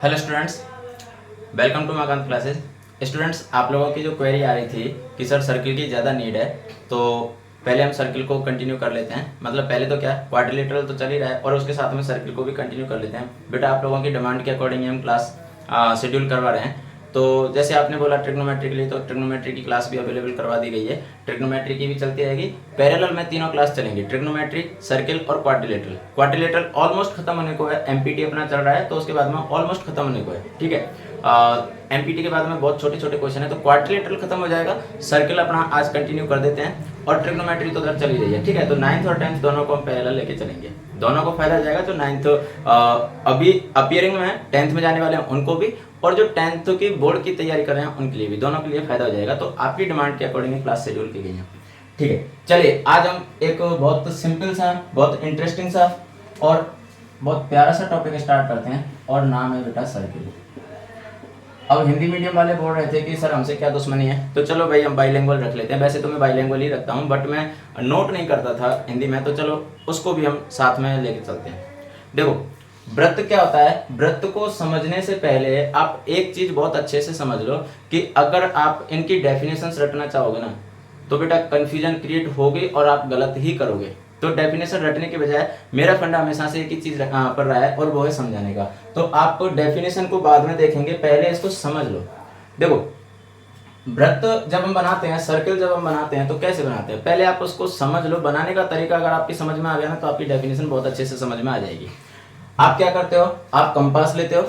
Hello students, welcome to Makant classes. Students, आप लोगों की जो क्वेरी आ रही थी कि सर सर्किल की ज़्यादा नीड है, तो पहले हम सर्किल को कंटिन्यू कर लेते हैं। मतलब पहले तो क्या, क्वाड्रिलेटरल तो चल ही रहा है और उसके साथ में सर्किल को भी कंटिन्यू कर लेते हैं। बेटा, आप लोगों की डिमांड के अकॉर्डिंग हम क्लास शेड्यूल करवा रहे हैं। तो जैसे आपने बोला ट्रिग्नोमेट्री के लिए, तो ट्रिग्नोमेट्री की क्लास भी अवेलेबल करवा दी गई है। ट्रिग्नोमेट्री की भी चलती रहेगी। पैरेलल में तीनों क्लास चलेंगी, ट्रिग्नोमेट्री, सर्किल और क्वाड्रिलेटरल। क्वाड्रिलेटरल ऑलमोस्ट खत्म होने को है, एमपीटी अपना चल रहा है, तो उसके बाद में ऑलमोस्ट खत्म होने को है। ठीक है, एमपीटी के बाद में बहुत छोटे छोटे क्वेश्चन है, तो क्वाड्रिलेटरल खत्म हो जाएगा। सर्किल अपना आज कंटिन्यू कर देते हैं और ट्रिग्नोमेट्री तो उधर चल ही रही है। ठीक है, तो 9th और 10th दोनों को हम पैरेलल लेके चलेंगे, दोनों को फायदा हो जाएगा। जो 9th अभी अपियरिंग में है, 10th में जाने वाले हैं उनको भी, और जो 10th की बोर्ड की तैयारी कर रहे हैं उनके लिए भी, दोनों के लिए फायदा हो जाएगा। तो आपकी डिमांड के अकॉर्डिंग क्लास शेड्यूल की गई है। ठीक है, चलिए आज हम एक बहुत सिंपल सा, बहुत इंटरेस्टिंग सा और बहुत प्यारा सा टॉपिक स्टार्ट करते हैं, और नाम है बेटा सर्किल। अब हिंदी मीडियम वाले बोल रहे थे कि सर हमसे क्या दुश्मनी है, तो चलो भाई हम बाइलिंगुअल रख लेते हैं। वैसे तो मैं बाइलिंगुअल ही रखता हूँ, बट मैं नोट नहीं करता था हिंदी में, तो चलो उसको भी हम साथ में लेके चलते हैं। देखो, वृत्त क्या होता है, वृत्त को समझने से पहले आप एक चीज बहुत अच्छे से समझ लो कि अगर आप इनकी डेफिनेशंस रटना चाहोगे ना, तो बेटा कंफ्यूजन क्रिएट होगी और आप गलत ही करोगे। तो डेफिनेशन रटने के बजाय मेरा फंडा हमेशा से एक ही चीज पढ़ रहा है, और वो है समझाने का। तो आपको डेफिनेशन को बाद में देखेंगे, पहले इसको समझ लो। देखो, वृत्त जब हम बनाते हैं, सर्किल जब हम बनाते हैं, तो कैसे बनाते हैं, पहले आप उसको समझ लो। बनाने का तरीका अगर आपकी समझ में आ गया ना, तो आपकी डेफिनेशन बहुत अच्छे से समझ में आ जाएगी। आप क्या करते हो, आप कंपास लेते हो।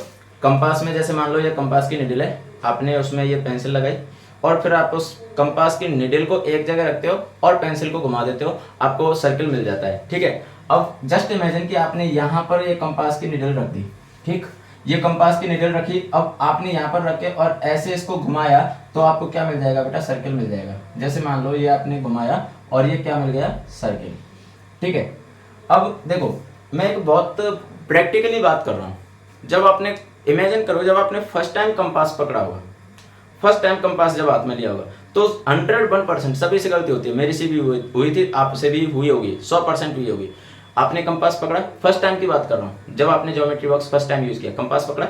कंपास में जैसे मान लो ये कंपास की निडल है, आपने उसमें ये पेंसिल लगाई, और फिर आप उस कंपास की निडल को एक जगह रखते हो और पेंसिल को घुमा देते हो, आपको सर्किल मिल जाता है। ठीक है, अब जस्ट इमेजिन कि आपने यहाँ पर ये कंपास की निडल रख दी। ठीक, ये कंपास की निडल रखी, अब आपने यहाँ पर रखे और ऐसे इसको घुमाया, तो आपको क्या मिल जाएगा बेटा, सर्किल मिल जाएगा। जैसे मान लो ये आपने घुमाया और ये क्या मिल गया, सर्किल। ठीक है, अब देखो मैं एक बहुत प्रैक्टिकली बात कर रहा हूँ। जब आपने इमेजिन करो, जब आपने फर्स्ट टाइम कंपास पकड़ा होगा, फर्स्ट टाइम कंपास जब हाथ में लिया होगा, तो 101% सभी से गलती होती है। मेरी से भी हुई थी, आपसे भी हुई होगी, 100% हुई होगी। आपने कंपास पकड़ा, फर्स्ट टाइम की बात कर रहा हूँ, जब आपने geometry box first time use किया, कंपास पकड़ा,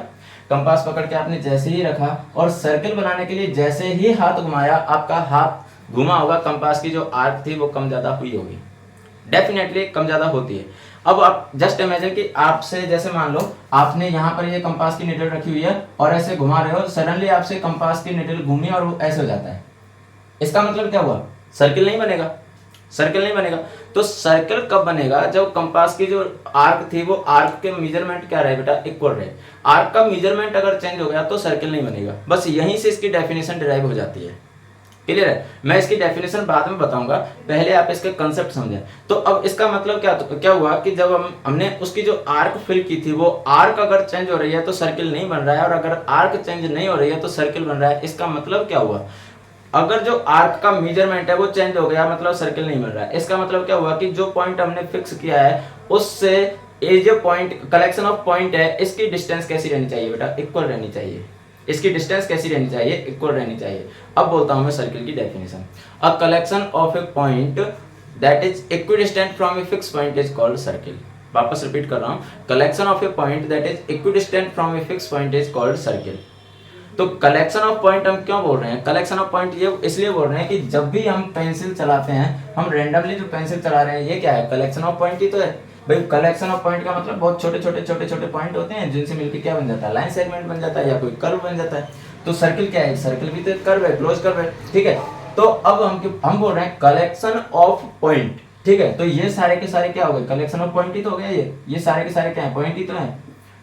कंपास पकड़ के आपने जैसे ही रखा और सर्किल बनाने के लिए जैसे ही हाथ घुमाया, आपका हाथ घुमा होगा, कंपास की जो आर्क थी वो कम ज्यादा हुई होगी, डेफिनेटली कम ज्यादा होती है। अब आप जस्ट इमेजिन कि आपसे, जैसे मान लो आपने यहाँ पर ये कंपास की निडल रखी हुई है और ऐसे घुमा रहे हो, सडनली आपसे कंपास की निडल घूमी और वो ऐसे हो जाता है। इसका मतलब क्या हुआ, सर्किल नहीं बनेगा, सर्किल नहीं बनेगा। तो सर्किल कब बनेगा, जब कंपास की जो आर्क थी, वो आर्क के मेजरमेंट क्या रहे बेटा, इक्वल रहे। आर्क का मेजरमेंट अगर चेंज हो गया तो सर्किल नहीं बनेगा। बस यहीं से इसकी डेफिनेशन डिराइव हो जाती है। क्लियर है, मैं इसकी डेफिनेशन बाद में बताऊंगा, पहले आप इसके कंसेप्ट समझें। तो अब इसका मतलब क्या हुआ कि जब हमने उसकी जो आर्क फिल की थी, वो आर्क अगर चेंज हो रही है तो सर्किल नहीं बन रहा है, और अगर आर्क चेंज नहीं हो रही है तो सर्किल बन रहा है। इसका मतलब क्या हुआ, अगर जो आर्क का मेजरमेंट है वो चेंज हो गया, मतलब सर्किल नहीं बन रहा है। इसका मतलब क्या हुआ कि जो पॉइंट हमने फिक्स किया है उससे ये जो पॉइंट, कलेक्शन ऑफ पॉइंट है, इसकी डिस्टेंस कैसी रहनी चाहिए बेटा, इक्वल रहनी चाहिए। इसकी डिस्टेंस कैसी रहनी चाहिए, इक्वल रहनी चाहिए। अब बोलता हूं मैं सर्किल की definition. A collection of A point that is equidistant from a fix point is called circle. वापस रिपीट कर रहा हूं, collection of A point that is equidistant from a fix point is called circle. तो collection of point हम क्यों बोल रहे हैं, कलेक्शन ऑफ पॉइंट ये इसलिए बोल रहे हैं कि जब भी हम पेंसिल चलाते हैं, हम रेंडमली जो पेंसिल चला रहे हैं, ये क्या है, कलेक्शन ऑफ पॉइंट ही तो है भाई। कलेक्शन ऑफ पॉइंट का मतलब बहुत छोटे छोटे पॉइंट होते हैं, जिनसे मिलकर क्या बन जाता है, लाइन सेगमेंट बन जाता है या कोई कर्व बन जाता है। तो सर्किल क्या है, सर्किल भी तो कर्व है, क्लोज कर्व है। ठीक है, तो अब हम बोल रहे हैं कलेक्शन ऑफ पॉइंट। ठीक है, तो ये सारे के सारे क्या हो गए, कलेक्शन ऑफ पॉइंट ही तो हो गया। ये सारे के सारे क्या है, पॉइंट ही तो है।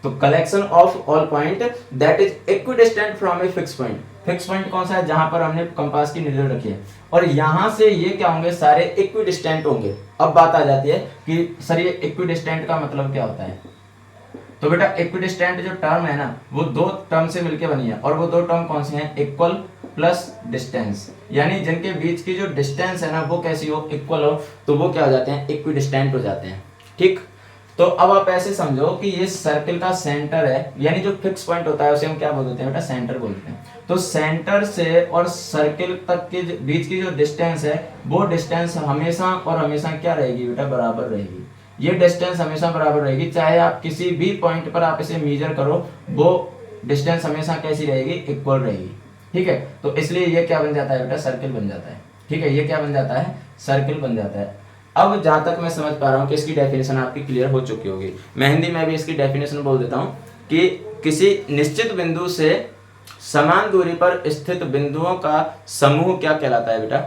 तो collection of all point that is equidistant from a fix point. Fix point कौन सा है, जहां पर हमने कंपास की निडल रखी है, और यहां से ये क्या होंगे, सारे इक्विडिस्टेंट होंगे। अब बात आ जाती है कि सर ये इक्विडिस्टेंट का मतलब क्या होता है। तो बेटा इक्विडिस्टेंट जो टर्म है ना, वो दो टर्म से मिलकर बनी है, और वो दो टर्म कौन सी हैं, इक्वल प्लस डिस्टेंस। यानी जिनके बीच की जो डिस्टेंस है ना, वो कैसी हो, इक्वल हो, तो वो क्या हो जाते हैं, इक्विडिस्टेंट हो जाते हैं। ठीक, तो अब आप ऐसे समझो कि ये सर्किल का सेंटर है, यानी जो फिक्स पॉइंट होता है उसे हम क्या बोलते हैं बेटा, सेंटर बोलते हैं। तो सेंटर से और सर्किल तक के बीच की जो डिस्टेंस है, वो डिस्टेंस हमेशा और हमेशा क्या रहेगी बेटा, बराबर रहेगी। ये डिस्टेंस हमेशा बराबर रहेगी, चाहे आप किसी भी पॉइंट पर आप इसे मेजर करो, वो डिस्टेंस हमेशा कैसी रहेगी, इक्वल रहेगी। ठीक है, तो इसलिए ये क्या बन जाता है बेटा, सर्किल बन जाता है। ठीक है, ये क्या बन जाता है, सर्किल बन जाता है। अब जहां तक मैं समझ पा रहा हूँ कि इसकी डेफिनेशन आपकी क्लियर हो चुकी होगी, मैं हिंदी में भी इसकी डेफिनेशन बोल देता हूँ कि किसी निश्चित बिंदु से समान दूरी पर स्थित बिंदुओं का समूह क्या कहलाता है बेटा,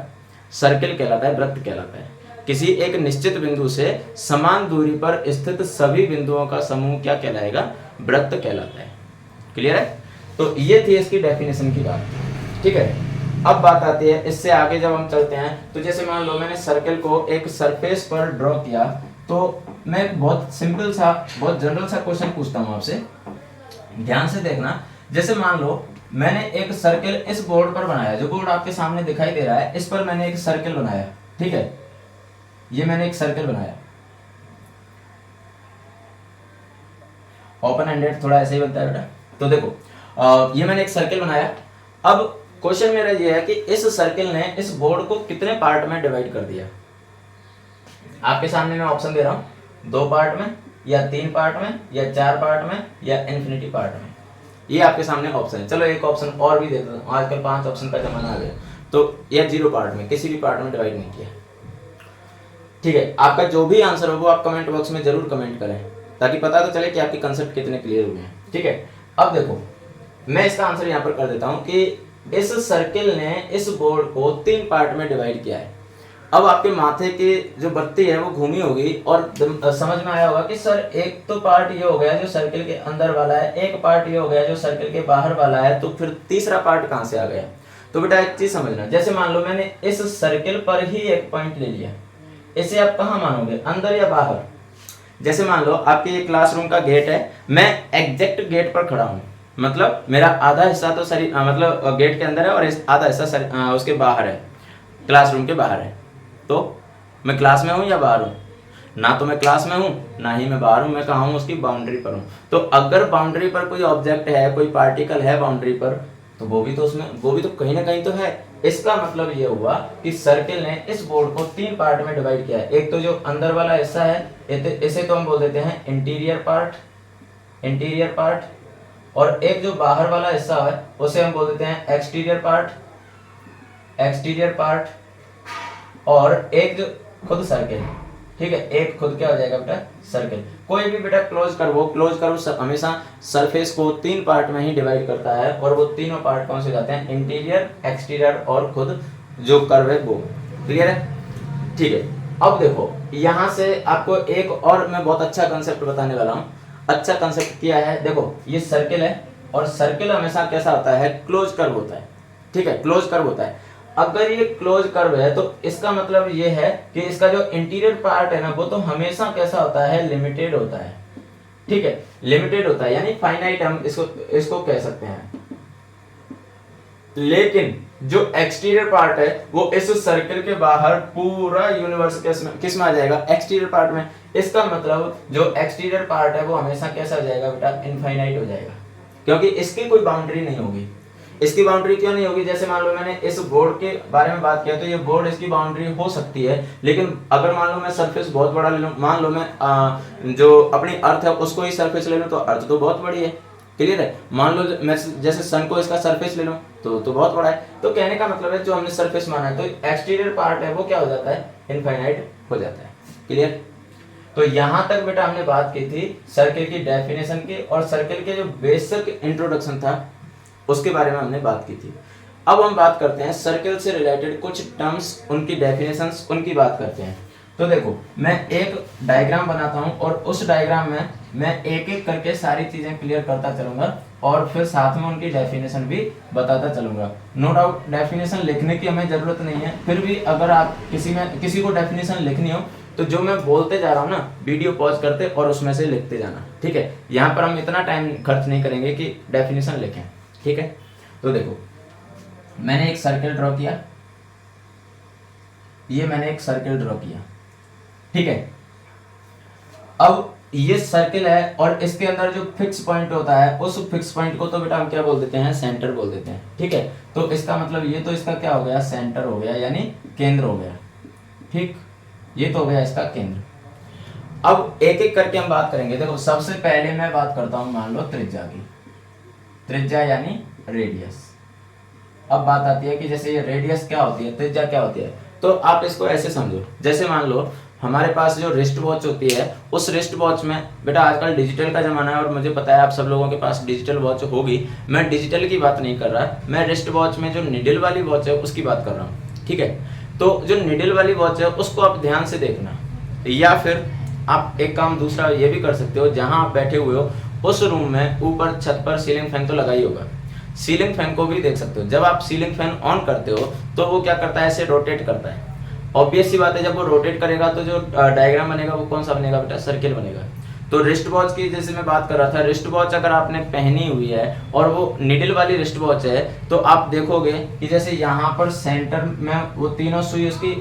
सर्किल कहलाता है, वृत्त कहलाता है। किसी एक निश्चित बिंदु से समान दूरी पर स्थित सभी बिंदुओं का समूह क्या कहलाएगा, वृत्त कहलाता है। क्लियर है, तो ये थी इसकी डेफिनेशन की बात। ठीक है, अब बात आती है इससे आगे जब हम चलते हैं, तो जैसे मान लो मैंने सर्कल को एक सरफेस पर ड्रॉ किया, तो मैं बहुत सिंपल सा, बहुत जनरल सा क्वेश्चन पूछता हूं आपसे, ध्यान से देखना। जैसे मान लो मैंने एक सर्कल इस बोर्ड पर बनाया, जो बोर्ड आपके सामने दिखाई दे रहा है, इस पर मैंने एक सर्कल बनाया। ठीक है, ये मैंने एक सर्कल बनाया, ओपन एंडेड थोड़ा ऐसे ही बनता है बेटा। तो देखो ये मैंने एक सर्कल बनाया। अब क्वेश्चन मेरा ये है कि इस सर्कल ने इस बोर्ड को कितने पार्ट में डिवाइड कर दिया। आपके सामने मैं ऑप्शन दे रहा हूं, 2 पार्ट में, या 3 पार्ट में, या 4 पार्ट में, या इन्फिनिटी पार्ट में। ये आपके सामने ऑप्शन है। चलो एक ऑप्शन और भी देता हूं, आजकल 5 ऑप्शन का जमाना आ गया। तो यह 0 पार्ट में, किसी भी पार्ट में डिवाइड नहीं किया। ठीक है, आपका जो भी आंसर हो वो आप कमेंट बॉक्स में जरूर कमेंट करें, ताकि पता तो चले कि आपके कंसेप्ट कितने क्लियर हुए हैं। ठीक है, अब देखो मैं इसका आंसर यहाँ पर कर देता हूँ कि इस सर्किल ने इस बोर्ड को 3 पार्ट में डिवाइड किया है। अब आपके माथे की जो बत्ती है वो घूमी होगी और समझ में आया होगा कि सर एक तो पार्ट ये हो गया जो सर्किल के अंदर वाला है, एक पार्ट ये हो गया जो सर्किल के बाहर वाला है, तो फिर तीसरा पार्ट कहाँ से आ गया। तो बेटा एक चीज समझना, जैसे मान लो मैंने इस सर्किल पर ही एक पॉइंट ले लिया, इसे आप कहाँ मानोगे, अंदर या बाहर। जैसे मान लो आपके ये क्लासरूम का गेट है, मैं एग्जैक्ट गेट पर खड़ा हूँ, मतलब मेरा आधा हिस्सा तो मतलब गेट के अंदर है और आधा हिस्सा उसके बाहर है, क्लासरूम के बाहर है। तो मैं क्लास में हूँ या बाहर हूँ, ना तो मैं क्लास में हूँ ना ही मैं बाहर हूँ, मैं कहाँ हूँ, उसकी बाउंड्री पर हूँ। तो अगर बाउंड्री पर कोई ऑब्जेक्ट है, कोई पार्टिकल है बाउंड्री पर, तो वो भी तो कहीं ना कहीं तो है। इसका मतलब ये हुआ कि सर्किल ने इस बोर्ड को 3 पार्ट में डिवाइड किया है। एक तो जो अंदर वाला हिस्सा है, इसे तो हम बोल देते हैं इंटीरियर पार्ट, और एक जो बाहर वाला हिस्सा है उसे हम बोल देते हैं एक्सटीरियर पार्ट, और एक जो खुद सर्किल। ठीक है, एक खुद क्या हो जाएगा बेटा, सर्किल। कोई भी बेटा क्लोज कर्व हमेशा सरफेस को 3 पार्ट में ही डिवाइड करता है, और वो तीनों पार्ट कौन से जाते हैं, इंटीरियर, एक्सटीरियर और खुद जो कर्व है वो। क्लियर है, ठीक है। अब देखो यहां से आपको एक और मैं बहुत अच्छा कंसेप्ट बताने वाला हूं। अच्छा कंसेप्ट क्या है, देखो ये सर्किल है, और सर्किल हमेशा कैसा होता है, क्लोज कर्व होता है। ठीक है, क्लोज कर्व होता है। अगर ये क्लोज कर्व है तो इसका मतलब ये है कि इसका जो इंटीरियर पार्ट है ना, वो तो हमेशा कैसा होता है, लिमिटेड होता है। ठीक है, लिमिटेड होता है, यानी फाइनाइट हम इसको कह सकते हैं। लेकिन जो एक्सटीरियर पार्ट है वो इस सर्किल के बाहर पूरा यूनिवर्स किस में आ जाएगा, एक्सटीरियर पार्ट में। इसका मतलब जो एक्सटीरियर पार्ट है वो हमेशा कैसा हो जाएगा बेटा, इनफाइनाइट हो जाएगा, क्योंकि इसकी कोई बाउंड्री नहीं होगी। इसकी बाउंड्री क्यों नहीं होगी, जैसे मान लो मैंने इस बोर्ड के बारे में बात किया, तो ये बोर्ड इसकी बाउंड्री हो सकती है, लेकिन अगर मान लो मैं सरफेस बहुत बड़ा ले लूं, मान लो मैं जो अपनी अर्थ है उसको ही सरफेस ले लूं, तो अर्थ तो बहुत बड़ी है। क्लियर है, मान लो मैं जैसे सन को इसका सरफेस ले लूं तो बहुत बड़ा है। तो कहने का मतलब है जो हमने सरफेस माना है, तो एक्सटीरियर पार्ट है वो क्या हो जाता है, इनफाइनाइट हो जाता है। क्लियर, तो यहां तक बेटा हमने बात की थी सर्किल की डेफिनेशन की, और सर्किल के जो बेसिक इंट्रोडक्शन था उसके बारे में हमने बात की थी। अब हम बात करते हैं सर्किल से रिलेटेड कुछ टर्म्स, उनकी डेफिनेशंस, उनकी बात करते हैं। तो देखो मैं एक डायग्राम बनाता हूं, और उस डायग्राम में मैं एक एक करके सारी चीजें क्लियर करता चलूंगा, और फिर साथ में उनकी डेफिनेशन भी बताता चलूंगा। नो डाउट डेफिनेशन लिखने की हमें जरूरत नहीं है, फिर भी अगर आप किसी को डेफिनेशन लिखनी हो तो जो मैं बोलते जा रहा हूँ ना, वीडियो पॉज करते और उसमें से लिखते जाना। ठीक है, यहाँ पर हम इतना टाइम खर्च नहीं करेंगे कि डेफिनेशन लिखें। ठीक है, तो देखो मैंने एक सर्किल ड्रॉ किया, ये मैंने एक सर्किल ड्रॉ किया। ठीक है, अब ये सर्किल है और इसके अंदर जो फिक्स पॉइंट होता है, उस फिक्स पॉइंट को तो बेटा हम क्या बोल देते हैं, सेंटर बोल देते हैं। ठीक है, तो इसका मतलब ये तो इसका क्या हो गया, सेंटर हो गया, यानी केंद्र हो गया। ठीक, ये तो हो गया इसका केंद्र। अब एक एक करके हम बात करेंगे। देखो सबसे पहले मैं बात करता हूं मान लो त्रिज्या की। त्रिज्या यानी रेडियस। अब बात आती है कि जैसे ये रेडियस क्या होती है, त्रिज्या क्या होती है, तो आप इसको ऐसे समझो, जैसे मान लो हमारे पास जो रिस्ट वॉच होती है, उस रिस्ट वॉच में बेटा आजकल डिजिटल का जमाना है और मुझे पता है आप सब लोगों के पास डिजिटल वॉच होगी, मैं डिजिटल की बात नहीं कर रहा, मैं रिस्ट वॉच में जो निडल वाली वॉच है उसकी बात कर रहा हूँ, ठीक है। तो जो निडल वाली वॉच है उसको आप ध्यान से देखना, या फिर आप एक काम दूसरा ये भी कर सकते हो, जहाँ आप बैठे हुए हो उस रूम में ऊपर छत पर सीलिंग फैन तो लगा ही होगा, सीलिंग फैन को भी देख सकते हो। जब आप सीलिंग फैन ऑन करते हो तो वो क्या करता है, ऐसे रोटेट करता है। ऑब्वियस सी बात है, जब वो रोटेट करेगा तो जो डायग्राम बनेगा वो कौन सा बनेगा बेटा, सर्किल बनेगा। तो रिस्ट वॉच की जैसे मैं बात कर रहा था, रिस्ट वॉच अगर आपने पहनी हुई है और वो निडल वाली रिस्ट वॉच है, तो आप देखोगे कि जैसे यहाँ पर सेंटर में वो तीनों सुई उसकी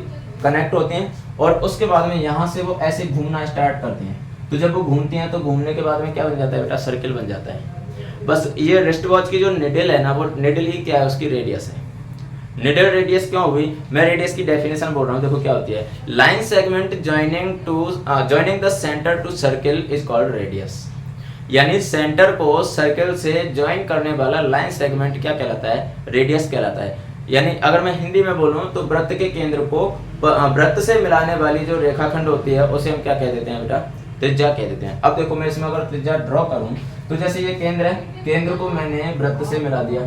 कनेक्ट होती हैं और उसके बाद में यहाँ से वो ऐसे घूमना स्टार्ट करती हैं। तो जब वो घूमती हैं तो घूमने के बाद में क्या बन जाता है बेटा, सर्किल बन जाता है। बस ये रिस्ट वॉच की जो निडल है ना, वो निडल ही क्या है, उसकी रेडियस है। निडल रेडियस क्यों हुई, मैं रेडियस की डेफिनेशन बोल रहा हूँ, देखो क्या होती है, line segment joining the centre to circle is called radius. यानी सेंटर को सर्किल से ज्वाइन करने वाला लाइन सेगमेंट क्या कहलाता है, रेडियस कहलाता है। यानी अगर मैं हिंदी में बोलूं तो वृत्त के केंद्र को वृत्त से मिलाने वाली जो रेखाखंड होती है उसे हम क्या कह देते हैं बेटा, त्रिज्या कह देते हैं। अब देखो मैं इसमें अगर त्रिज्या ड्रॉ करूं तो जैसे ये केंद्र है, केंद्र को मैंने वृत्त से मिला दिया,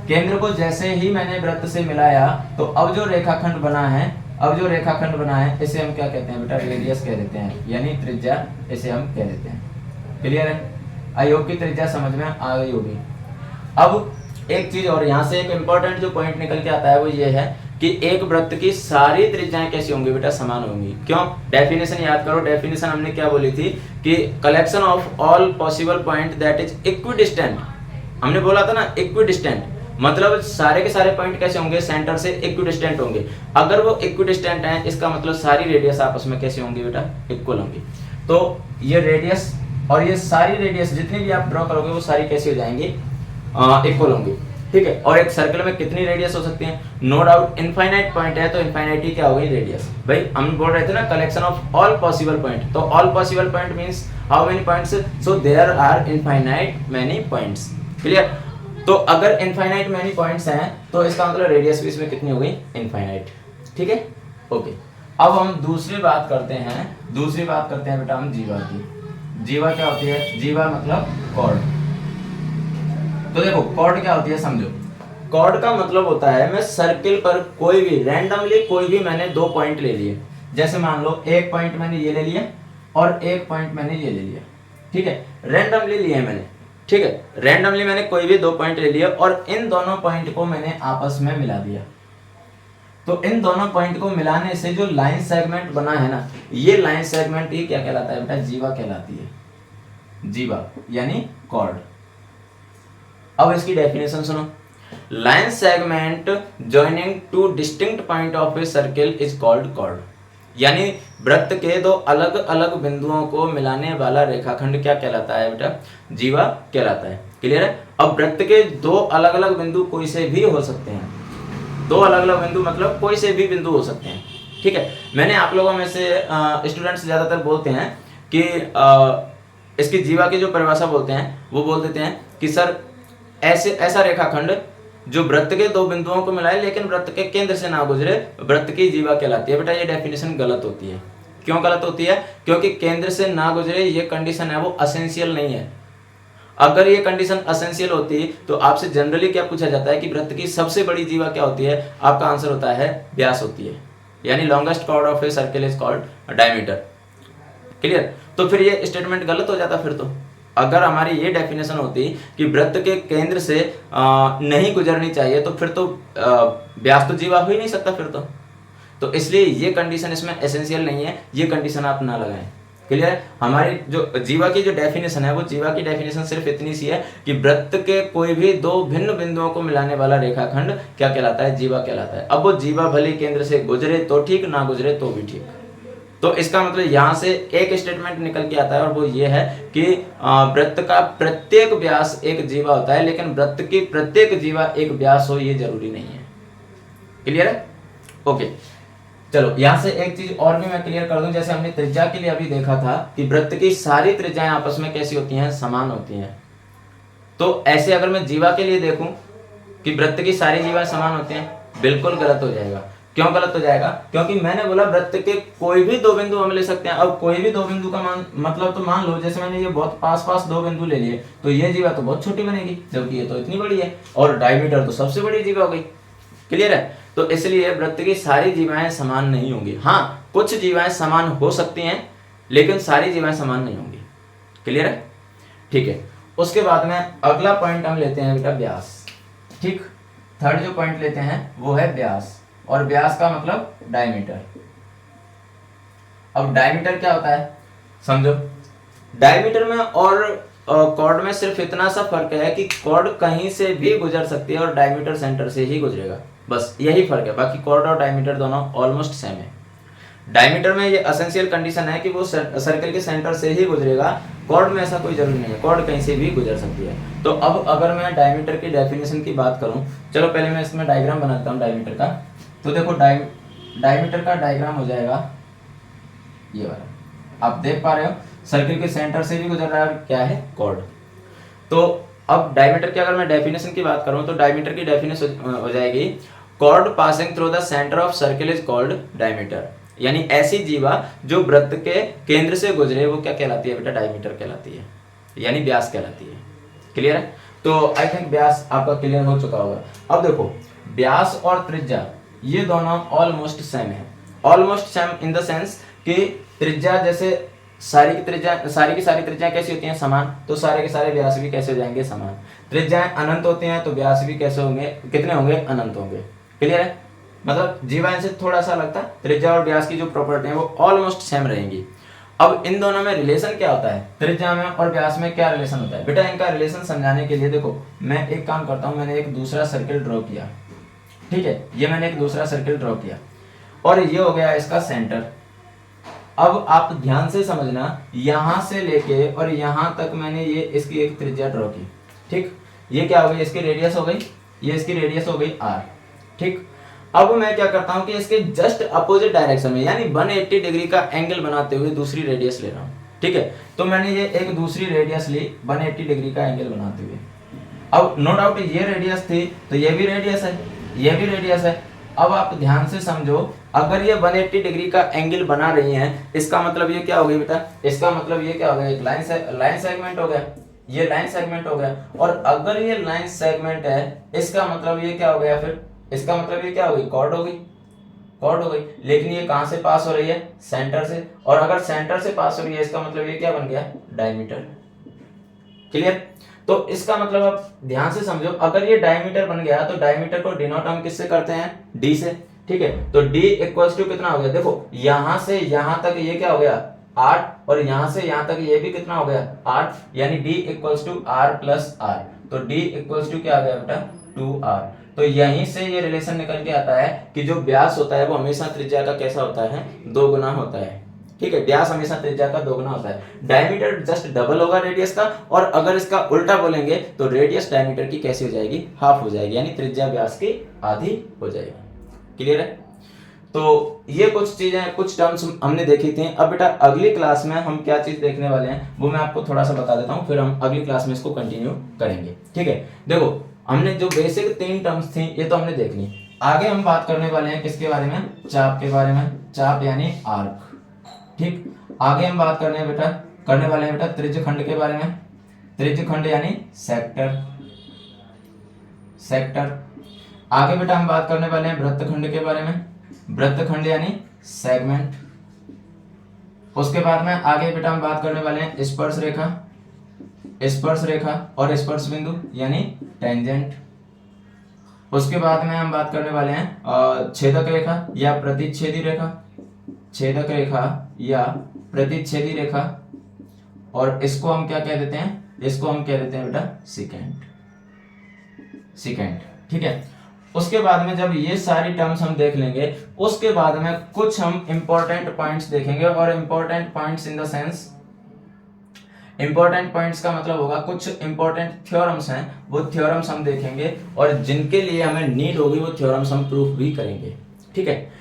केंद्र को जैसे ही मैंने वृत्त से मिलाया तो अब जो रेखाखंड बना है, इसे हम क्या कहते हैं बेटा, रेडियस कह देते हैं, यानी त्रिज्या इसे हम कह देते हैं। क्लियर है, आई होप की त्रिज्या समझ में आ गई होगी। अब एक चीज और यहाँ से एक इंपॉर्टेंट जो पॉइंट निकल के आता है वो ये है कि एक वृत्त की सारी त्रिज्याएं कैसी होंगी बेटा, समान होंगी। क्यों, डेफिनेशन याद करो, डेफिनेशन हमने क्या बोली थी कि collection of all possible point that is equidistant. हमने बोला था ना इक्विडिस्टेंट, मतलब सारे के सारे पॉइंट कैसे होंगे, सेंटर से इक्विडिस्टेंट होंगे। अगर वो इक्विडिस्टेंट हैं इसका मतलब सारी रेडियस आपस में कैसी होंगी बेटा, इक्वल होंगी। तो ये रेडियस और ये सारी रेडियस जितनी भी आप ड्रॉ करोगे वो सारी कैसी हो जाएंगी, इक्वल होंगी, ठीक है। और एक सर्कल में कितनी रेडियस हो सकती है, नो डाउट इनफाइनाइट पॉइंट है तो इनफाइनाइट ही क्या होगी, रेडियस। भाई हम बोल रहे थे ना collection of all possible point, तो all possible point means how many points, so there are infinite many points. Clear, तो अगर इनफाइनाइट मेनी पॉइंट्स हैं तो इसका मतलब रेडियस भी इसमें कितनी हो गई, इनफाइनाइट, ठीक है, ओके। अब हम दूसरी बात करते हैं बेटा हम जीवा की। जीवा क्या होती है, जीवा मतलब कॉर्ड। तो देखो कॉर्ड क्या होती है समझो, कॉर्ड का मतलब होता है मैं सर्किल पर कोई भी रैंडमली कोई भी मैंने दो पॉइंट ले लिए, जैसे मान लो एक पॉइंट मैंने ये ले लिया और एक पॉइंट मैंने ये ले लिया, ठीक है, रैंडमली लिए मैंने, ठीक है, रैंडमली मैंने कोई भी दो पॉइंट ले लिया और इन दोनों पॉइंट को मैंने आपस में मिला दिया। तो इन दोनों पॉइंट को मिलाने से जो लाइन सेगमेंट बना है ना, ये लाइन सेगमेंट ही क्या कहलाता है बेटा, जीवा कहलाती है, जीवा यानी कॉर्ड। अब इसकी डेफिनेशन सुनो, line segment joining two distinct point of a circle is called chord. यानी वृत्त के दो अलग अलग बिंदुओं को मिलाने वाला रेखाखंड क्या कहलाता है बेटा, जीवा कहलाता है। क्लियर है। अब वृत्त के दो अलग अलग बिंदु कोई से भी हो सकते हैं, दो अलग अलग बिंदु मतलब कोई से भी बिंदु हो सकते हैं, ठीक है। मैंने आप लोगों में से स्टूडेंट्स ज्यादातर बोलते हैं कि इसकी जीवा की जो परिभाषा बोलते हैं वो बोल देते हैं कि सर ऐसा रेखाखंड जो वृत्त के दो बिंदुओं को मिलाए लेकिन वृत्त के केंद्र से ना गुजरे, वृत्त की जीवा कहलाती है। बेटा ये डेफिनेशन गलत होती है। क्यों गलत होती है? क्योंकि केंद्र से ना गुजरे ये कंडीशन है वो असेंशियल नहीं है। अगर ये कंडीशन असेंशियल होती तो आपसे जनरली क्या पूछा जाता है कि वृत्त की सबसे बड़ी जीवा क्या होती है, आपका आंसर होता है व्यास होती है, यानी longest chord of a circle is called diameter. Clear. तो फिर ये स्टेटमेंट गलत हो जाता। फिर तो अगर हमारी ये डेफिनेशन होती कि वृत्त के केंद्र से नहीं गुजरनी चाहिए तो फिर तो व्यास तो जीवा हो ही नहीं सकता फिर तो इसलिए ये कंडीशन इसमें एसेंशियल नहीं है, ये कंडीशन आप ना लगाएं। क्लियर है। हमारी जो जीवा की जो डेफिनेशन है वो जीवा की डेफिनेशन सिर्फ इतनी सी है कि वृत्त के कोई भी दो भिन्न बिंदुओं को मिलाने वाला रेखाखंड क्या कहलाता है, जीवा कहलाता है। अब वो जीवा भले केंद्र से गुजरे तो ठीक, ना गुजरे तो भी ठीक। तो इसका मतलब यहाँ से एक स्टेटमेंट निकल के आता है और वो ये है कि वृत्त का प्रत्येक व्यास एक जीवा होता है, लेकिन वृत्त की प्रत्येक जीवा एक व्यास हो ये जरूरी नहीं है। क्लियर है। ओके चलो यहाँ से एक चीज और भी मैं क्लियर कर दूं। जैसे हमने त्रिज्या के लिए अभी देखा था कि वृत्त की सारी त्रिज्याएं आपस में कैसी होती हैं, समान होती हैं। तो तो ऐसे अगर मैं जीवा के लिए देखूं कि वृत्त की सारी जीवाएं समान होती हैं, बिल्कुल गलत हो जाएगा। क्यों गलत हो जाएगा? क्योंकि मैंने बोला वृत्त के कोई भी दो बिंदु हम ले सकते हैं। अब कोई भी दो बिंदु का मान मतलब, तो मान लो जैसे मैंने ये बहुत पास पास दो बिंदु ले लिए, तो ये जीवा तो बहुत छोटी बनेगी, जबकि ये तो इतनी बड़ी है, और डायमीटर तो सबसे बड़ी जीवा हो गई। क्लियर है? तो इसलिए वृत्त की सारी जीवाएं समान नहीं होंगी। हाँ, कुछ जीवाएं समान हो सकती हैं, लेकिन सारी जीवाएं समान नहीं होंगी। क्लियर है? ठीक है। उसके बाद में अगला पॉइंट हम लेते हैं बेटा व्यास। ठीक, थर्ड जो पॉइंट लेते हैं वो है व्यास, और व्यास का मतलब डायमीटर। अब डायमीटर क्या होता है समझो। डायमीटर में और कॉर्ड में सिर्फ इतना सा फर्क है कि कॉर्ड कहीं से भी गुजर सकती है और डायमीटर सेंटर से ही गुजरेगा, बस यही फर्क है। बाकी कॉर्ड और डायमीटर दोनों ऑलमोस्ट सेम है। डायमीटर में ये एसेंशियल कंडीशन है कि वो सर्कल के सेंटर से ही गुजरेगा। कॉर्ड में ऐसा कोई जरूरी नहीं है, कॉर्ड कहीं से भी गुजर सकती है। तो अब अगर मैं डायमीटर की डेफिनेशन की बात करूं, चलो पहले मैं इसमें डायग्राम बनाता हूं डायमीटर का। तो देखो डायमीटर का डायग्राम हो जाएगा ये वाला, आप देख पा रहे हो सर्कल के सेंटर से भी गुजर रहा है, क्या है? कॉर्ड। तो अब डायमीटर की अगर मैं डेफिनेशन की बात करूं तो डायमीटर की डेफिनेशन हो जाएगी cord passing through the centre of circle is called diameter. यानी ऐसी जीवा जो वृत्त के केंद्र से गुजरे वो क्या कहलाती है बेटा? डायमीटर कहलाती है, यानी व्यास कहलाती है। क्लियर है? तो आई थिंक व्यास आपका क्लियर हो चुका होगा। अब देखो व्यास और त्रिज्या ये दोनों ऑलमोस्ट सेम है। Almost same in the sense कि त्रिज्या जैसे सारी की सारी त्रिज्याएं कैसी होती हैं? समान। तो सारे के सारे व्यास भी कैसे हो जाएंगे? समान। त्रिज्याएं अनंत होती हैं तो व्यास भी कैसे होंगे? कितने होंगे? अनंत होंगे। क्लियर है? मतलब जीवा से थोड़ा सा लगता है, त्रिज्या और व्यास की जो प्रॉपर्टी है वो ऑलमोस्ट सेम रहेंगी। अब इन दोनों में रिलेशन क्या होता है? त्रिज्या में और व्यास में क्या रिलेशन होता है? बेटा इनका रिलेशन समझाने के लिए देखो मैं एक काम करता हूं, मैंने एक दूसरा सर्किल ड्रॉ किया। ठीक है, ये मैंने एक दूसरा सर्किल ड्रॉ किया और ये हो गया इसका सेंटर। अब आप ध्यान से समझना, यहां से लेके और यहां तक मैंने ये इसकी एक त्रिज्या ड्रॉ की। ठीक, ये क्या हो गई? इसकी रेडियस हो गई, ये इसकी रेडियस हो गई r। ठीक, अब मैं क्या करता हूं कि इसके जस्ट अपोजिट डायरेक्शन में यानी 180 डिग्री का एंगल बनाते हुए दूसरी रेडियस ले रहा हूं। ठीक है, तो मैंने ये एक दूसरी रेडियस ली 180 डिग्री का एंगल बनाते हुए। अब नो डाउट ये रेडियस थी तो ये भी रेडियस है, ये भी रेडियस है। अब आप ध्यान से समझो, अगर ये 180 डिग्री का एंगल बना रही हैं, इसका मतलब ये क्या हो गया बेटा? इसका मतलब ये क्या हो गया? एक लाइन सेगमेंट हो गया, ये लाइन सेगमेंट हो गया। और अगर ये लाइन सेगमेंट है, इसका मतलब ये क्या हो गया? फिर इसका मतलब ये क्या हो गई? कॉर्ड हो गई, कॉर्ड हो गई। लेकिन ये कहां से पास हो रही है? सेंटर से। और अगर सेंटर से पास हो रही है, इसका मतलब ये क्या बन गया? डायमीटर। क्लियर? तो इसका मतलब आप ध्यान से समझो, अगर ये डायमीटर बन गया तो डायमीटर को डिनोट हम किससे करते हैं? डी से। ठीक है, तो D इक्वल्स टू कितना हो गया? देखो यहां से यहां तक ये क्या हो गया? 8, और यहां से यहां तक ये भी कितना हो गया? 8, यानी D equals to R plus R। तो D इक्वल्स टू क्या आ गया बेटा? 2R। तो यहीं से ये रिलेशन निकल के आता है कि जो व्यास होता है वो हमेशा त्रिज्या का कैसा होता है? 2 गुना होता है। ठीक है, व्यास हमेशा त्रिज्या का 2 गुना होता है। डायमीटर जस्ट डबल होगा रेडियस का, और अगर इसका उल्टा बोलेंगे तो रेडियस डायमीटर की कैसी हो जाएगी? हाफ हो जाएगी, यानी त्रिज्या व्यास की आधी हो जाएगी। क्लियर है? तो ये कुछ चीजें, कुछ टर्म्स हमने देखी थी। अब बेटा अगली क्लास में हम क्या चीज देखने वाले हैं वो मैं आपको थोड़ा सा बता देता हूँ, फिर हम अगली क्लास में इसको कंटिन्यू करेंगे। ठीक है, देखो हमने जो बेसिक 3 टर्म्स थी ये तो हमने देख ली। आगे हम बात करने वाले हैं किसके बारे में? चाप के बारे में। चाप यानी आर्क। ठीक, आगे हम बात करने वाले हैं बेटा त्रिज्यखंड के बारे में। त्रिज्यखंड यानी सेक्टर। सेक्टर। आगे बेटा हम बात करने वाले हैं वृत्तखंड के बारे में। वृत्तखंड यानी सेगमेंट। उसके बाद में आगे बेटा हम बात करने वाले हैं स्पर्श रेखा। स्पर्श रेखा और स्पर्श बिंदु यानी टेंजेंट। उसके बाद में हम बात करने वाले हैं छेदक रेखा या प्रतिच्छेदी रेखा। छेदक रेखा या प्रतिच्छेदी रेखा, और इसको हम क्या कह देते हैं? इसको हम कह देते हैं बेटा सिकेंट। सिकेंट। ठीक है, उसके बाद में जब ये सारी टर्म्स हम देख लेंगे, उसके बाद में कुछ हम इंपॉर्टेंट पॉइंट्स देखेंगे। और important points in the sense, important points का मतलब होगा कुछ इंपॉर्टेंट थ्योरम्स हैं, वो थ्योरम्स हम देखेंगे और जिनके लिए हमें नीड होगी वो थ्योरम्स हम प्रूफ भी करेंगे। ठीक है,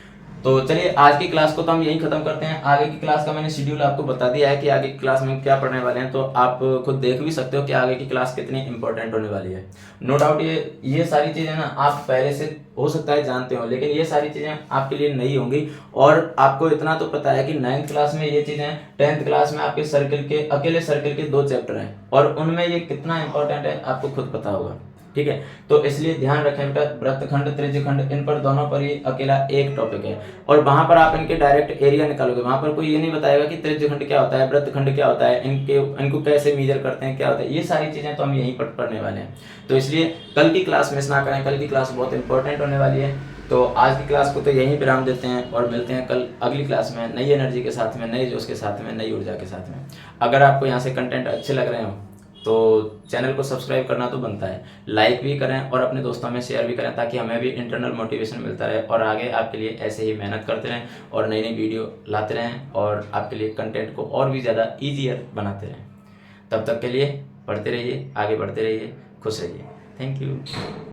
तो चलिए आज की क्लास को तो हम यहीं खत्म करते हैं। आगे की क्लास का मैंने शेड्यूल आपको बता दिया है कि आगे की क्लास में क्या पढ़ने वाले हैं, तो आप खुद देख भी सकते हो कि आगे की क्लास कितनी इंपॉर्टेंट होने वाली है। नो डाउट ये सारी चीज़ें ना आप पहले से हो सकता है जानते हो, लेकिन ये सारी चीज़ें आपके लिए नई होंगी। और आपको इतना तो पता है कि 9th क्लास में ये चीज़ें, 10th क्लास में आपके सर्किल के अकेले सर्किल के 2 चैप्टर हैं और उनमें ये कितना इंपॉर्टेंट है आपको खुद पता होगा। ठीक है, तो इसलिए ध्यान रखें बेटा, वृत्तखंड त्रिज्यखंड इन पर दोनों पर ही अकेला एक टॉपिक है और वहां पर आप इनके डायरेक्ट एरिया निकालोगे। वहां पर कोई ये नहीं बताएगा कि त्रिज्यखंड क्या होता है, वृत्तखंड क्या होता है, इनको कैसे मेजर करते हैं, क्या होता है। ये सारी चीजें तो हम यहीं पर पढ़ने वाले हैं। तो इसलिए कल की क्लास मिस ना करें, कल की क्लास बहुत इंपॉर्टेंट होने वाली है। तो आज की क्लास को तो यहीं विराम देते हैं और मिलते हैं कल अगली क्लास में नई एनर्जी के साथ में, नए जोश के साथ में, नई ऊर्जा के साथ में। अगर आपको यहाँ से कंटेंट अच्छे लग रहे हो तो चैनल को सब्सक्राइब करना तो बनता है, लाइक भी करें और अपने दोस्तों में शेयर भी करें ताकि हमें भी इंटरनल मोटिवेशन मिलता रहे और आगे आपके लिए ऐसे ही मेहनत करते रहें और नई नई वीडियो लाते रहें और आपके लिए कंटेंट को और भी ज़्यादा ईजियर बनाते रहें। तब तक के लिए पढ़ते रहिए, आगे बढ़ते रहिए, खुश रहिए। Thank you.